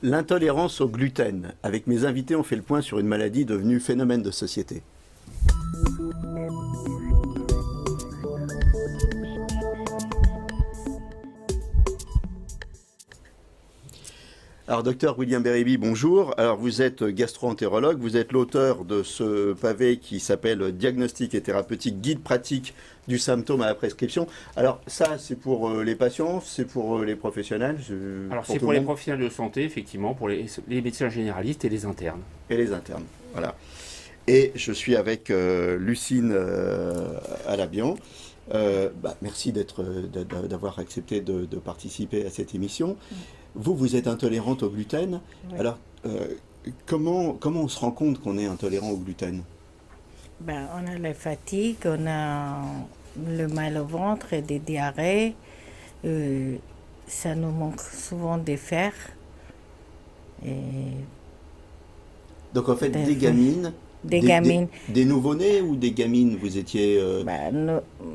L'intolérance au gluten. Avec mes invités, on fait le point sur une maladie devenue phénomène de société. Alors, docteur William Bérébi, bonjour. Alors, vous êtes gastro-entérologue, vous êtes l'auteur de ce pavé qui s'appelle Diagnostic et thérapeutique, guide pratique du symptôme à la prescription. Alors, ça, c'est pour les patients, c'est pour les professionnels Alors, c'est pour les professionnels de santé, effectivement, pour les médecins généralistes et les internes. Et les internes, voilà. Et je suis avec Lucine Alabian. Merci d'avoir accepté de participer à cette émission. Vous êtes intolérante au gluten. Oui. Alors, comment on se rend compte qu'on est intolérant au gluten? On a la fatigue, on a le mal au ventre et des diarrhées. Ça nous manque souvent de fer. Et donc, en fait, des gamines. Des nouveau-nés ou des gamines, vous étiez...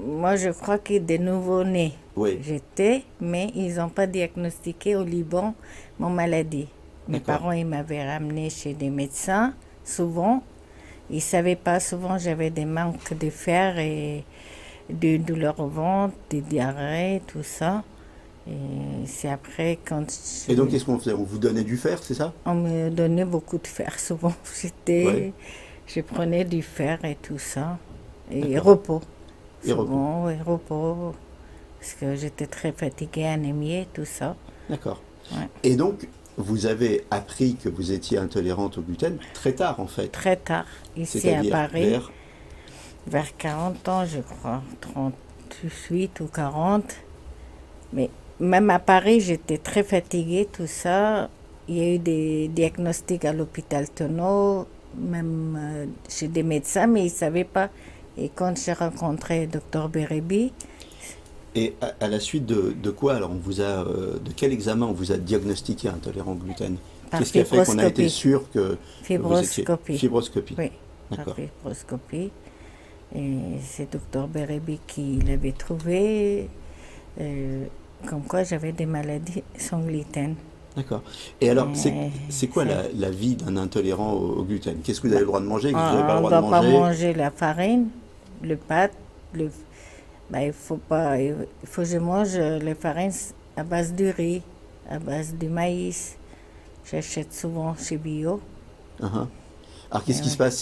Moi, je crois que des nouveau-nés. Oui. J'étais, mais ils n'ont pas diagnostiqué au Liban mon maladie. Mes parents, ils m'avaient ramené chez des médecins, souvent. Ils ne savaient pas, souvent j'avais des manques de fer et de douleurs au ventre, des diarrhées, tout ça. Et c'est après quand... Et donc, qu'est-ce qu'on faisait? On vous donnait du fer, c'est ça? On me donnait beaucoup de fer, souvent. Je prenais du fer et tout ça. Et repos. Et repos. Oui, repos. Parce que j'étais très fatiguée, anémiée, tout ça. D'accord. Ouais. Et donc, vous avez appris que vous étiez intolérante au gluten très tard, en fait. Très tard. Ici à Paris. Vers 40 ans, je crois. 38 ou 40. Mais même à Paris, j'étais très fatiguée, tout ça. Il y a eu des diagnostics à l'hôpital Tonneau, même chez des médecins, mais ils ne savaient pas. Et quand j'ai rencontré le docteur Bérébi... Et à la suite de quoi, alors, de quel examen on vous a diagnostiqué intolérant au gluten? Qu'est-ce qui a fait qu'on a été sûr que Fibroscopie. Fibroscopie. Oui, d'accord. Fibroscopie. Et c'est docteur Bérébi qui l'avait trouvé, comme quoi j'avais des maladies sans gluten. D'accord. Et alors, c'est quoi la vie d'un intolérant au gluten? Qu'est-ce que vous avez le droit de manger? On ne doit pas manger la farine, le pâte, il faut que je mange les farines à base de riz, à base de maïs. J'achète souvent chez Bio. Alors, qu'est-ce qui se passe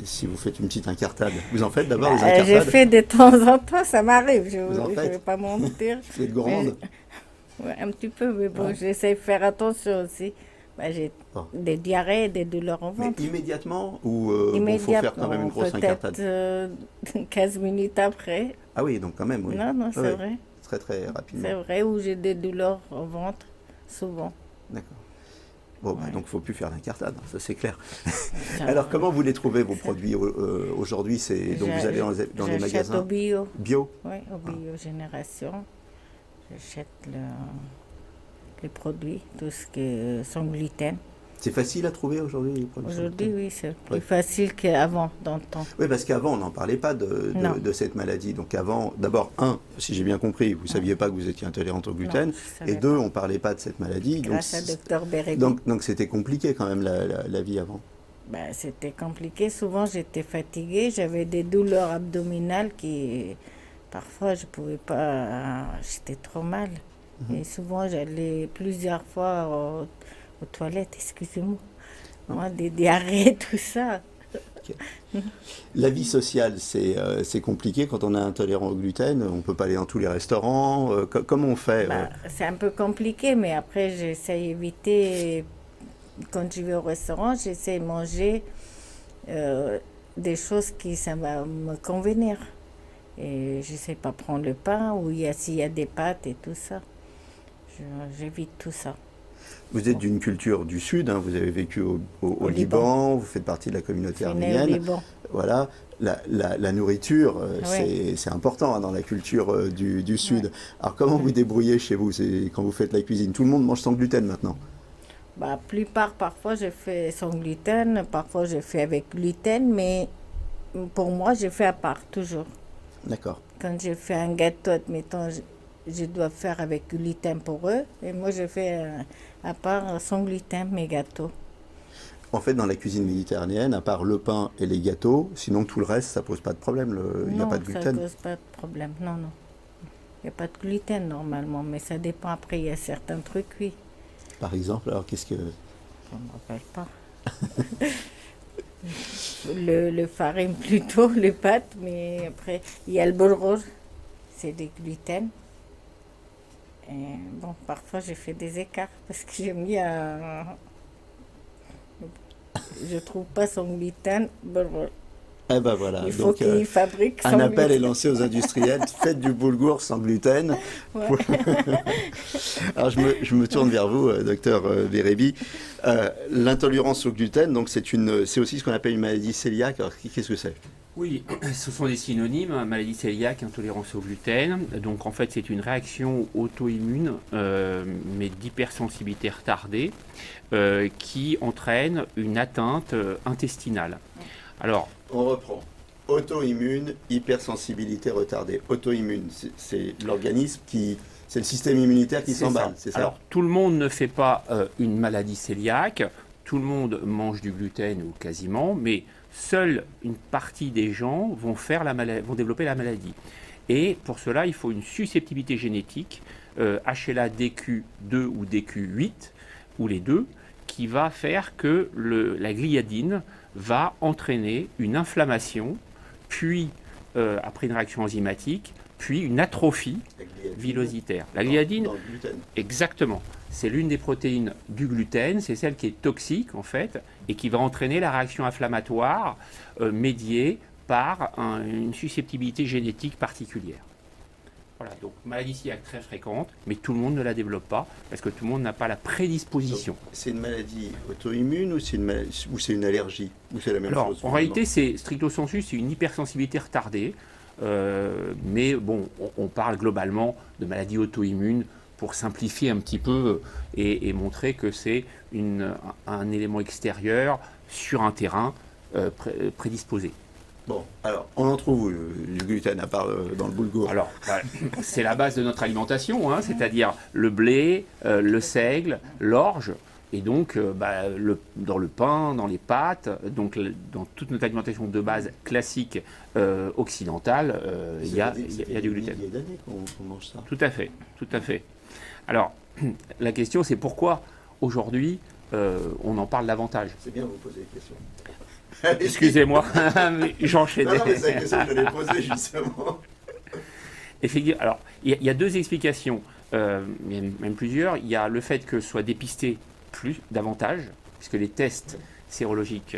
si vous faites une petite incartade? Vous en faites d'abord des incartades? J'ai fait de temps en temps, ça m'arrive. Je ne vais pas mentir. Vous êtes gourmande? Oui, un petit peu, mais bon, j'essaie de faire attention aussi. J'ai des diarrhées, des douleurs au ventre. Mais immédiatement ou il faut faire quand même une grosse incartade? Peut-être 15 minutes après. Ah oui, donc quand même, oui. Non, c'est vrai. Très, très rapidement. C'est vrai, où j'ai des douleurs au ventre, souvent. D'accord. Bon, donc il ne faut plus faire l'incartade, ça c'est clair. Alors, comment vous les trouvez, vos produits aujourd'hui? Donc vous allez dans les magasins? J'achète au Bio. Bio? Oui, au Bio Génération. J'achète les produits, tout ce qui est sans gluten. C'est facile à trouver aujourd'hui, les produits? Aujourd'hui, oui, c'est plus facile qu'avant, dans le temps. Oui, parce qu'avant, on n'en parlait pas de cette maladie. Donc avant, d'abord, si j'ai bien compris, vous ne saviez pas que vous étiez intolérante au gluten. Non, et deux, on ne parlait pas de cette maladie. Grâce à docteur Bérébi. Donc c'était compliqué quand même la vie avant. C'était compliqué. Souvent, j'étais fatiguée. J'avais des douleurs abdominales qui... Parfois, je ne pouvais pas... J'étais trop mal. Et souvent, j'allais plusieurs fois aux toilettes, excusez-moi. Moi, des diarrhées, tout ça. Okay. La vie sociale, c'est compliqué quand on est intolérant au gluten. On ne peut pas aller dans tous les restaurants. Comment on fait C'est un peu compliqué, mais après, j'essaie d'éviter... Quand je vais au restaurant, j'essaie de manger des choses qui ça va me convenir. Et je ne sais pas prendre le pain ou s'il y a des pâtes et tout ça. J'évite tout ça. Vous êtes d'une culture du Sud, vous avez vécu au Liban, vous faites partie de la communauté arménienne. Au Liban. Voilà, la nourriture, c'est important dans la culture du Sud. Alors comment vous débrouillez chez vous quand vous faites la cuisine? Tout le monde mange sans gluten maintenant? Parfois je fais sans gluten, parfois je fais avec gluten, mais pour moi je fais à part toujours. D'accord. Quand je fais un gâteau, admettons, je dois faire avec gluten pour eux, et moi je fais à part sans gluten, mes gâteaux. En fait, dans la cuisine méditerranéenne, à part le pain et les gâteaux, sinon tout le reste, ça pose pas de problème. Il n'y a pas de gluten. Non, ça pose pas de problème. Non, non. Il n'y a pas de gluten normalement, mais ça dépend. Après, il y a certains trucs, oui. Par exemple, alors qu'est-ce que... Je ne me rappelle pas. le farine plutôt, les pâtes, mais après, il y a le bol rouge, c'est des gluten. Et bon, parfois, j'ai fait des écarts parce que j'ai mis un... Je trouve pas son gluten, bol rouge. Eh ben voilà. Il faut qu'ils fabriquent sans gluten. Un appel est lancé aux industriels, faites du boulgour sans gluten. Ouais. Alors je me tourne vers vous, docteur Bérébi. L'intolérance au gluten, donc c'est aussi ce qu'on appelle une maladie cœliaque. Alors qu'est-ce que c'est? Oui, ce sont des synonymes, maladie cœliaque, intolérance au gluten. Donc en fait c'est une réaction auto-immune, mais d'hypersensibilité retardée, qui entraîne une atteinte intestinale. Alors, on reprend. Auto-immune, hypersensibilité retardée. Auto-immune, c'est l'organisme qui... C'est le système immunitaire qui s'emballe, c'est ça? Alors, tout le monde ne fait pas une maladie cœliaque, tout le monde mange du gluten ou quasiment, mais seule une partie des gens vont développer la maladie. Et pour cela, il faut une susceptibilité génétique, HLA-DQ2 ou DQ8, ou les deux, qui va faire que la gliadine va entraîner une inflammation, puis, après une réaction enzymatique, puis une atrophie villositaire. La gliadine, dans le gluten. Exactement. C'est l'une des protéines du gluten, c'est celle qui est toxique en fait, et qui va entraîner la réaction inflammatoire médiée par une susceptibilité génétique particulière. Voilà, donc maladie cœliaque très fréquente, mais tout le monde ne la développe pas, parce que tout le monde n'a pas la prédisposition. C'est une maladie auto-immune ou c'est une allergie? Ou c'est la même chose? En réalité, c'est stricto sensu, c'est une hypersensibilité retardée. Mais bon, on parle globalement de maladie auto-immune pour simplifier un petit peu et montrer que c'est un élément extérieur sur un terrain prédisposé. Bon, alors, on en trouve où, du gluten, à part dans le boulgour? Alors, c'est la base de notre alimentation, hein, c'est-à-dire le blé, le seigle, l'orge. Et donc, dans le pain, dans les pâtes, donc dans toute notre alimentation de base classique occidentale, il y a du gluten. Il y a des milliers d'années qu'on mange ça. Tout à fait, tout à fait. Alors, la question, c'est pourquoi aujourd'hui on en parle davantage. C'est bien de vous poser des questions. Excusez-moi, j'enchaînais. Non, mais c'est la question que je l'ai posée justement. Effectivement, alors, il y a deux explications, même plusieurs. Il y a le fait que ce soit dépisté davantage, puisque les tests sérologiques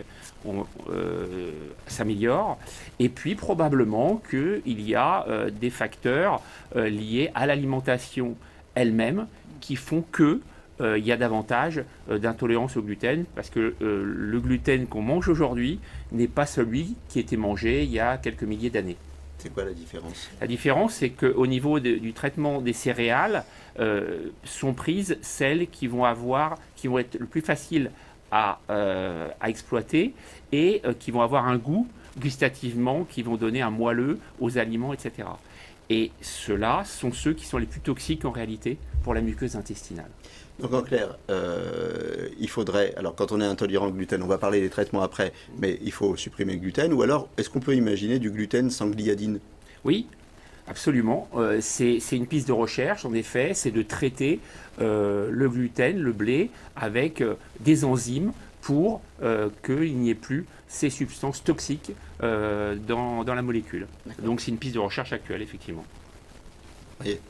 s'améliorent, et puis probablement qu'il y a des facteurs liés à l'alimentation elle-même qui font que il y a davantage d'intolérance au gluten, parce que le gluten qu'on mange aujourd'hui n'est pas celui qui était mangé il y a quelques milliers d'années. C'est quoi la différence? La différence, c'est qu'au niveau du traitement des céréales, sont prises celles qui vont être le plus faciles à exploiter et qui vont avoir un goût gustativement, qui vont donner un moelleux aux aliments, etc. Et ceux-là sont ceux qui sont les plus toxiques en réalité pour la muqueuse intestinale. Donc en clair, il faudrait, alors quand on est intolérant au gluten, on va parler des traitements après, mais il faut supprimer le gluten, ou alors est-ce qu'on peut imaginer du gluten sans gliadine? Oui, absolument. C'est une piste de recherche, en effet, c'est de traiter le gluten, le blé, avec des enzymes pour qu'il n'y ait plus ces substances toxiques dans la molécule. Donc c'est une piste de recherche actuelle, effectivement. Voyez.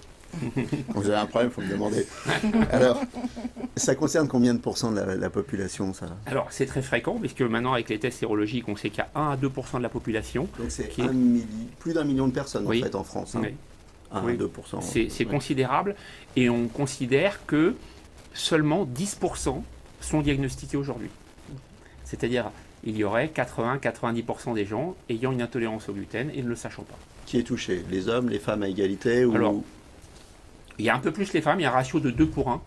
Quand vous avez un problème, il faut me demander. Alors, ça concerne combien de pourcents de la population, ça? Alors, c'est très fréquent, puisque maintenant, avec les tests sérologiques, on sait qu'il y a 1 à 2% de la population. Donc, c'est plus d'1 million de personnes, oui, en fait, en France. Hein. Oui. 1 à 2%. C'est considérable, et on considère que seulement 10% sont diagnostiqués aujourd'hui. C'est-à-dire, il y aurait 80-90% des gens ayant une intolérance au gluten et ne le sachant pas. Qui est touché? Les hommes, les femmes à égalité ou... Alors, il y a un peu plus les femmes, il y a un ratio de 2 pour 1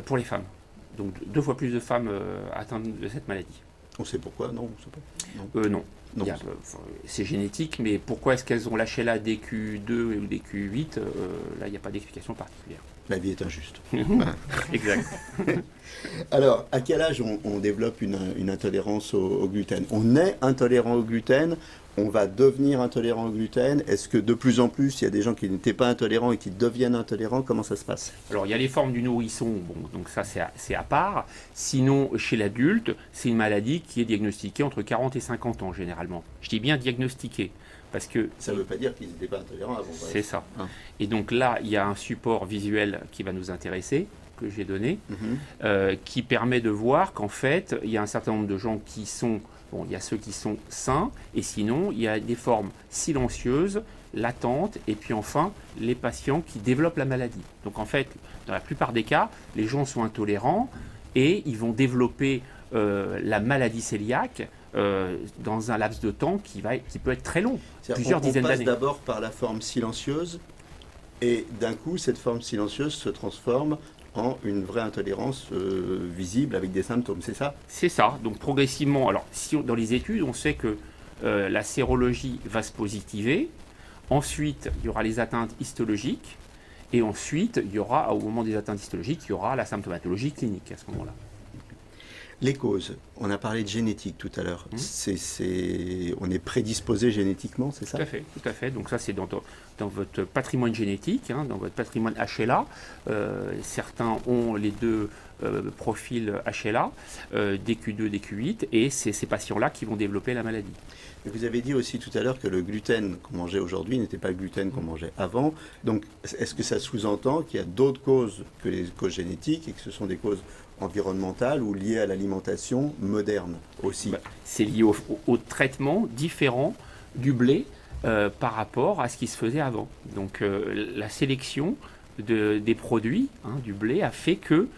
pour les femmes. Donc 2 fois plus de femmes atteintes de cette maladie. On sait pourquoi? Non, on sait pas. Non. C'est génétique, mais pourquoi est-ce qu'elles ont lâché la DQ2 ou DQ8 là, il n'y a pas d'explication particulière. La vie est injuste. Voilà. Exact. Alors, à quel âge on développe une intolérance au gluten? On est intolérant au gluten, on va devenir intolérant au gluten. Est-ce que de plus en plus, il y a des gens qui n'étaient pas intolérants et qui deviennent intolérants? Comment ça se passe? Alors, il y a les formes du nourrisson, donc ça c'est à part. Sinon, chez l'adulte, c'est une maladie qui est diagnostiquée entre 40 et 50 ans généralement. Je dis bien diagnostiquée. Parce que ça ne veut pas dire qu'ils n'étaient pas intolérants avant. C'est ça. Et donc là, il y a un support visuel qui va nous intéresser, que j'ai donné, qui permet de voir qu'en fait, il y a un certain nombre de gens qui sont... Bon, il y a ceux qui sont sains, et sinon, il y a des formes silencieuses, latentes, et puis enfin, les patients qui développent la maladie. Donc en fait, dans la plupart des cas, les gens sont intolérants, et ils vont développer la maladie cœliaque dans un laps de temps qui peut être très long, plusieurs dizaines d'années. On passe d'abord par la forme silencieuse, et d'un coup, cette forme silencieuse se transforme en une vraie intolérance visible avec des symptômes, c'est ça? C'est ça. Donc progressivement, alors dans les études, on sait que la sérologie va se positiver. Ensuite, il y aura les atteintes histologiques. Et ensuite, il y aura, au moment des atteintes histologiques, il y aura la symptomatologie clinique à ce moment-là. Les causes, on a parlé de génétique tout à l'heure. On est prédisposé génétiquement, c'est ça? Tout à fait. Donc ça, c'est dans votre patrimoine génétique, dans votre patrimoine HLA. Certains ont les deux profils HLA, DQ2, DQ8, et c'est ces patients-là qui vont développer la maladie. Vous avez dit aussi tout à l'heure que le gluten qu'on mangeait aujourd'hui n'était pas le gluten qu'on mangeait avant. Donc, est-ce que ça sous-entend qu'il y a d'autres causes que les causes génétiques et que ce sont des causes environnementales ou liées à l'alimentation moderne aussi? C'est lié au traitement différent du blé par rapport à ce qui se faisait avant. Donc, la sélection des produits du blé a fait que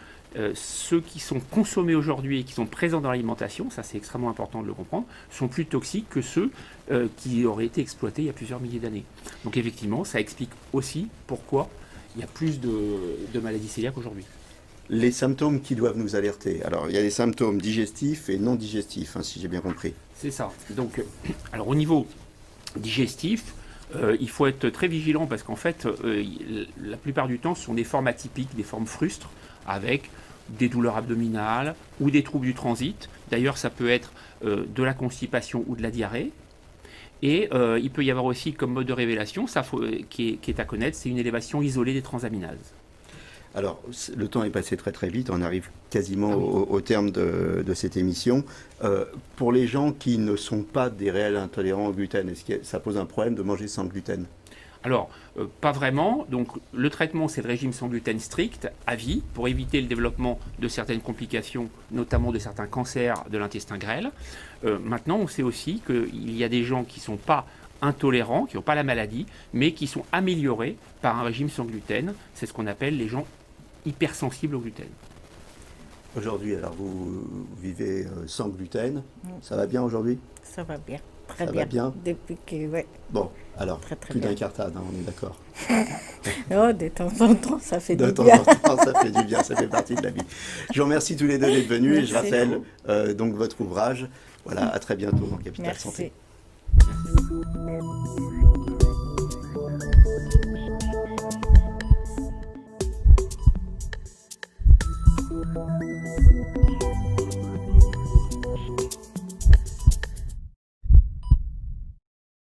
ceux qui sont consommés aujourd'hui et qui sont présents dans l'alimentation, ça c'est extrêmement important de le comprendre, sont plus toxiques que ceux qui auraient été exploités il y a plusieurs milliers d'années. Donc effectivement, ça explique aussi pourquoi il y a plus de maladies cœliaques aujourd'hui. Les symptômes qui doivent nous alerter. Alors, il y a des symptômes digestifs et non digestifs, si j'ai bien compris. C'est ça. Donc, alors au niveau digestif, il faut être très vigilant parce qu'en fait, la plupart du temps, ce sont des formes atypiques, des formes frustres, avec des douleurs abdominales ou des troubles du transit. D'ailleurs, ça peut être de la constipation ou de la diarrhée. Et il peut y avoir aussi comme mode de révélation, qui est à connaître, c'est une élévation isolée des transaminases. Alors, le temps est passé très très vite, on arrive quasiment au terme de cette émission. Pour les gens qui ne sont pas des réels intolérants au gluten, est-ce que ça pose un problème de manger sans gluten? Alors, pas vraiment. Donc, le traitement, c'est le régime sans gluten strict, à vie, pour éviter le développement de certaines complications, notamment de certains cancers de l'intestin grêle. Maintenant, on sait aussi qu'il y a des gens qui ne sont pas intolérants, qui n'ont pas la maladie, mais qui sont améliorés par un régime sans gluten. C'est ce qu'on appelle les gens hypersensibles au gluten. Aujourd'hui, alors, vous vivez sans gluten. Ça va bien aujourd'hui? Ça va bien. Très ça bien. Va bien. Depuis que, ouais. Bon, alors, très, très plus bien. d'incartade, on est d'accord. Oh, de temps en temps, ça fait du bien. De temps en temps, ça fait du bien, ça fait partie de la vie. Je vous remercie tous les deux d'être venus. Merci. Et je rappelle donc votre ouvrage. Voilà, à très bientôt dans Capital Santé.